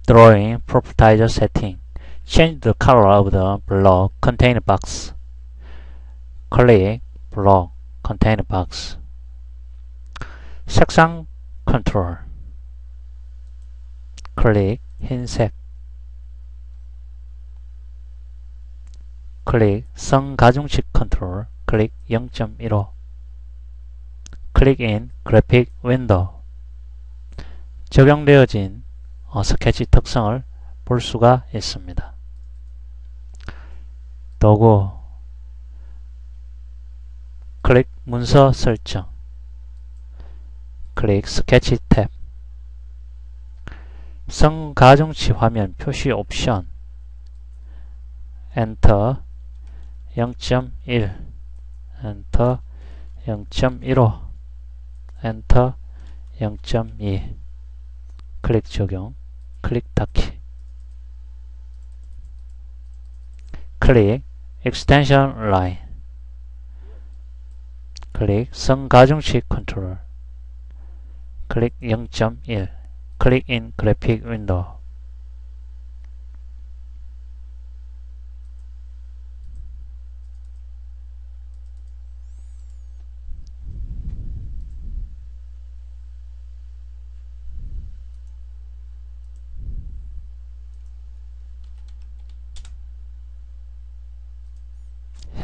Drawing propertizer setting. Change the color of the block container box. Click block container box. 색상 컨트롤. 클릭 흰색. 클릭 선 가중치 컨트롤. 클릭 0.15. 클릭 인 그래픽 윈도우. 적용되어진 스케치 특성을 볼 수가 있습니다. 도구. 클릭 문서 설정. 클릭 스케치 탭. 선 가중치 화면 표시 옵션. 엔터 0.1 엔터 0.15 엔터 0.2 클릭 적용. 클릭 닫기. 클릭 extension line. 클릭 선 가중치 컨트롤. 클릭 0.1 클릭 인 그래픽 윈도우.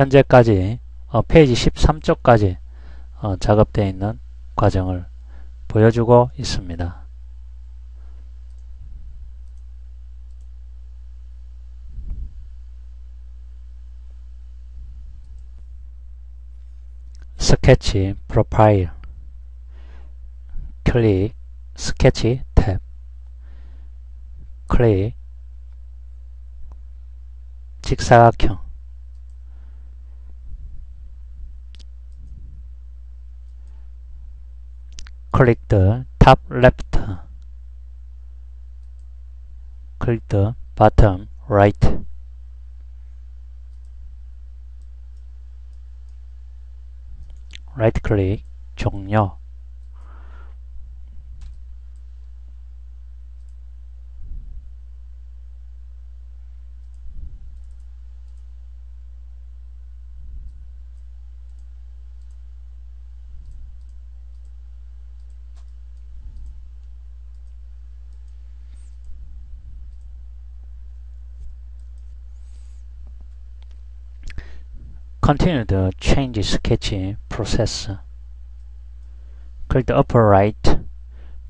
현재까지 페이지 13쪽까지 작업되어 있는 과정을 보여주고 있습니다. 스케치 프로파일. 클릭 스케치 탭. 클릭 직사각형. click the top left. click the bottom right. right click 종료. Continue the change sketch process. Click the upper right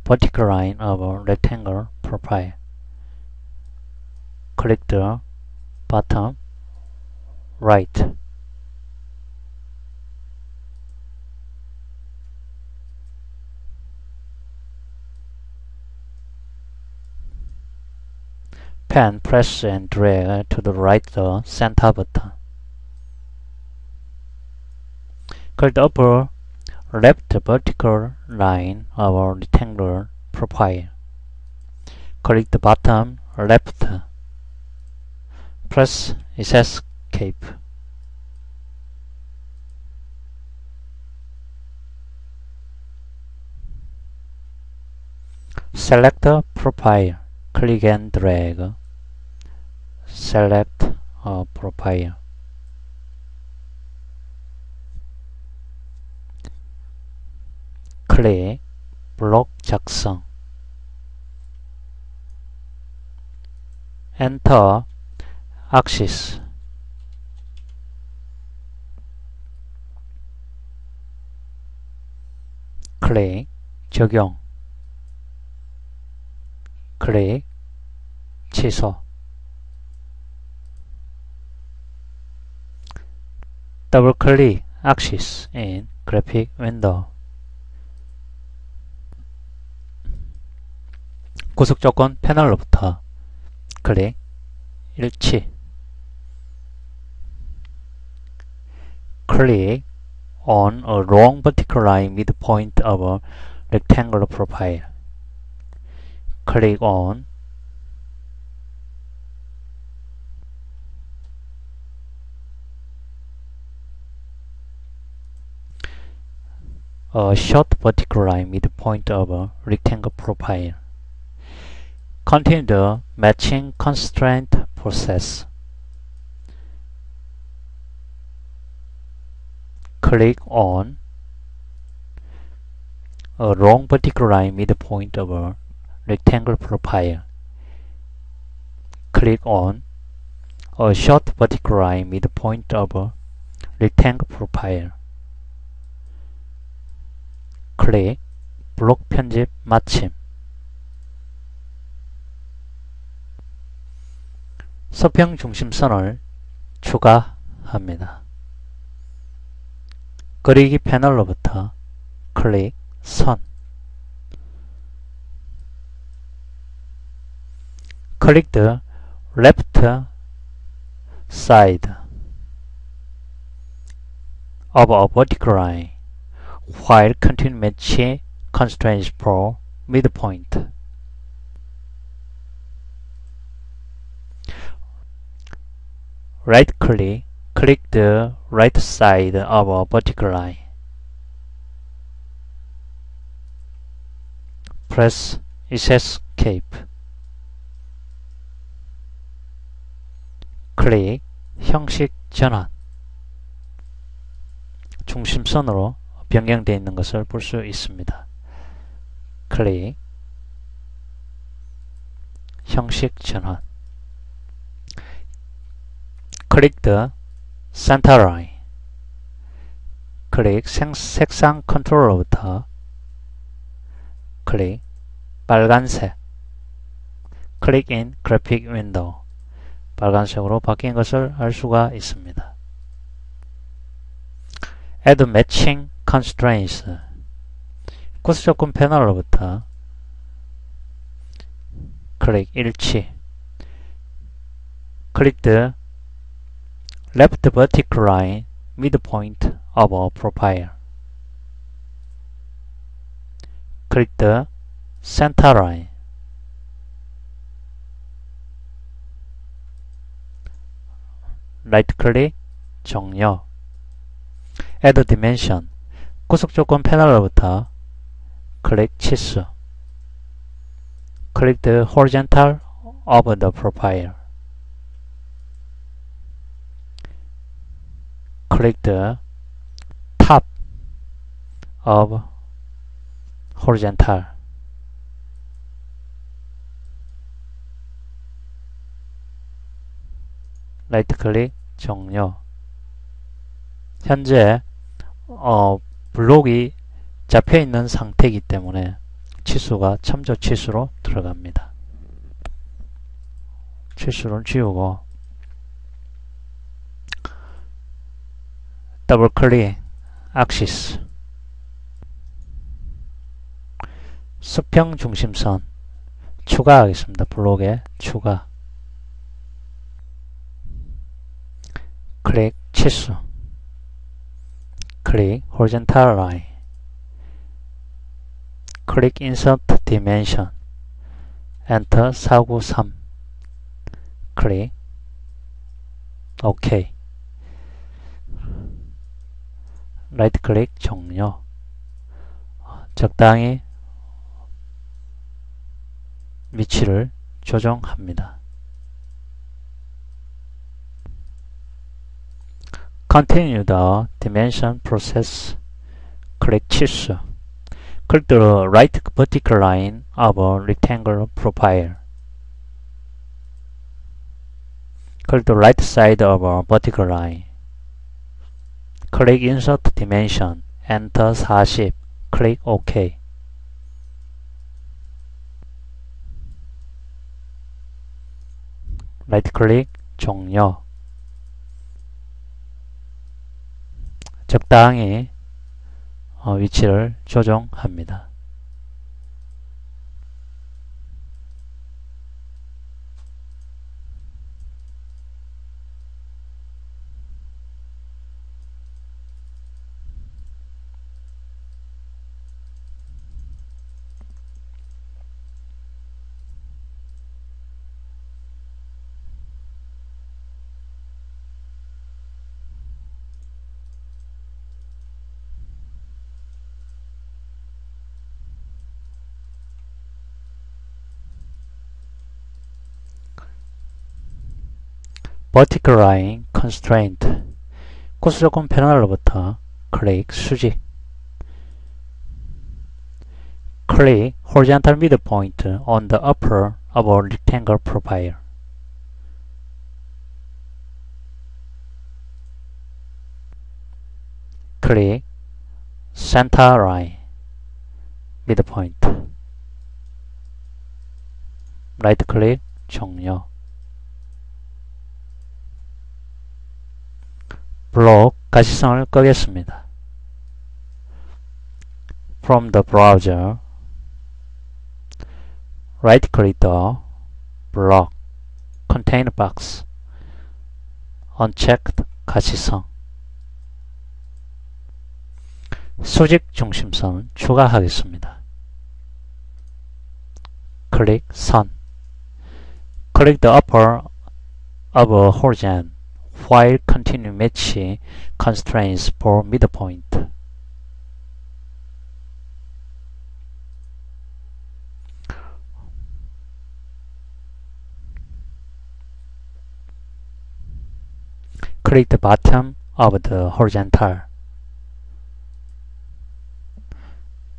vertical line of a rectangle profile. Click the bottom right. Pen, press and drag to the right the center button. Click the upper left vertical line of a rectangular profile. Click the bottom left. Press Escape. Select a profile. Click and drag. Select a profile. 클릭 블록 작성. 엔터 axis. 클릭 적용. 클릭 취소. 더블 클릭 axis in graphic window. 구속조건 패널로부터 클릭 일치. Click on a long vertical line midpoint of a rectangular profile. Click on a short vertical line midpoint of a rectangle profile. Continue the matching constraint process. Click on a long vertical line midpoint of a rectangle profile. Click on a short vertical line midpoint of a rectangle profile. 클릭 블록 편집 마침. 서평 중심선을 추가합니다. 그리기 패널로부터 클릭 선. 클릭 the left side of a vertical line while continue matching constraints for midpoint. Right click, click the right side of a vertical line. Press Escape. 클릭 형식 전환. 중심선으로 변경되어 있는 것을 볼 수 있습니다. 클릭 형식 전환. 클릭 the center line. 클릭 색상 컨트롤러부터 클릭 빨간색. 클릭 in graphic window. 빨간색으로 바뀐 것을 알 수가 있습니다. Add matching constraints. 구스 조건 패널로부터 클릭 일치. 클릭 the left vertical line midpoint of a profile. 클릭 the center line. 라이트 클릭 정렬. Add dimension. 구속 조건 패널로부터 클릭 치수. 클릭 the horizontal of the profile. 클릭 the top of horizontal. 라이트 클릭 종료. 현재 블록이 잡혀있는 상태이기 때문에 치수가 참조 치수로 들어갑니다. 치수를 지우고 더블 클릭 axis. 수평 중심선 추가하겠습니다. 블록에 추가. 클릭 치수. 클릭 horizontal line. 클릭 insert dimension. 엔터 493. 클릭 OK. 라이트 클릭 종료. 적당히 위치를 조정합니다. Continue the dimension process. 클릭 치수. Click the right vertical line of a rectangle profile. Click the right side of a vertical line. Click Insert Dimension. Enter 40. Click OK. 라이트 클릭 종료. 적당히 위치를 조정합니다. vertical line constraint 구수조건 패널로부터 클릭 수직 click horizontal midpoint on the upper of a rectangle profile. click center line midpoint. right click 종료. 블록 가시성을 끄겠습니다. From the browser, right click the block container box. unchecked 가시성. 수직 중심선 추가하겠습니다. 클릭 선. click the upper of a horizon while continue match constraints for midpoint. click the bottom of the horizontal.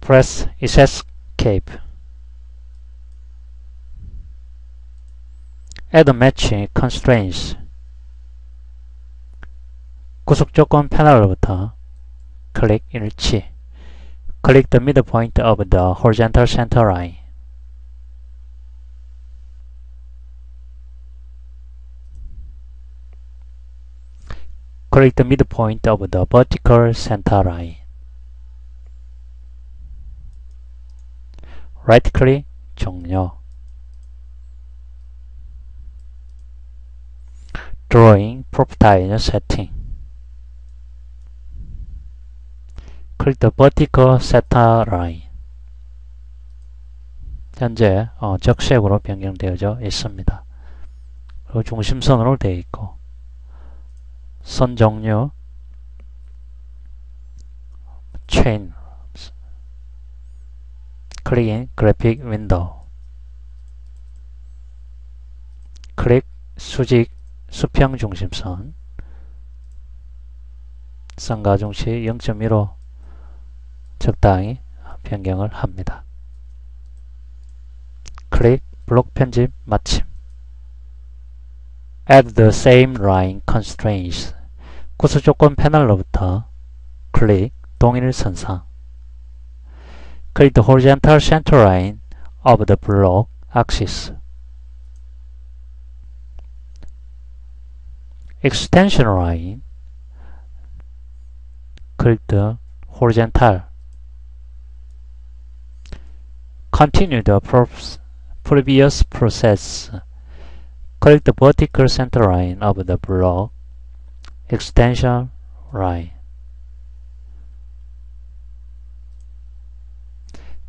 press Escape. Add match constraints. 구속조건 패널로부터 클릭 일치. Click the midpoint of the horizontal center line. Click the midpoint of the vertical center line. right click 종료. Drawing properties setting. click the vertical center line. 현재 적색으로 변경되어져 있습니다. 그리고 중심선으로 되어 있고 선 종류 chain. click in graphic window. 클릭 수직 수평 중심선. 선 가중치 0.15 적당히 변경을 합니다. 클릭 블록 편집 마침. Add the same line constraints. 구수조건 패널로부터 클릭 동일 선상. Click the horizontal center line of the block axis. Extension line. Click the horizontal. Continue the previous process. Click the vertical center line of the block extension line.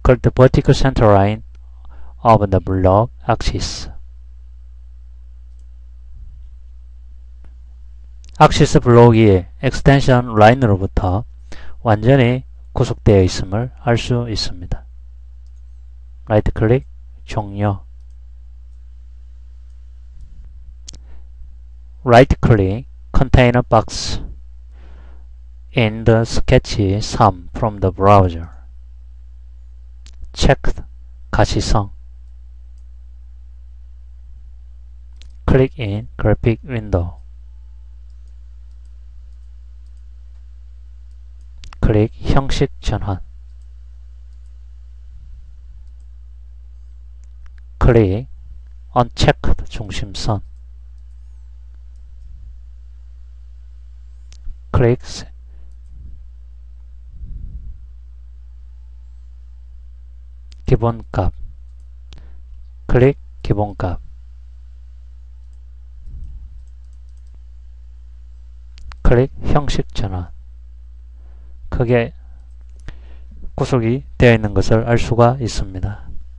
click the vertical center line of the block axis. axis 블록이 extension 라인으로부터 완전히 구속되어 있음을 알 수 있습니다. 라이트 클릭, 종료. right click container box in the sketch sum from the browser. checked 가시성. click in graphic window. 클릭 형식 전환. 클릭 unchecked 중심선. 클릭 기본값. 클릭 기본값. 클릭 형식 전환. 크게 구속이 되어 있는 것을 알 수가 있습니다.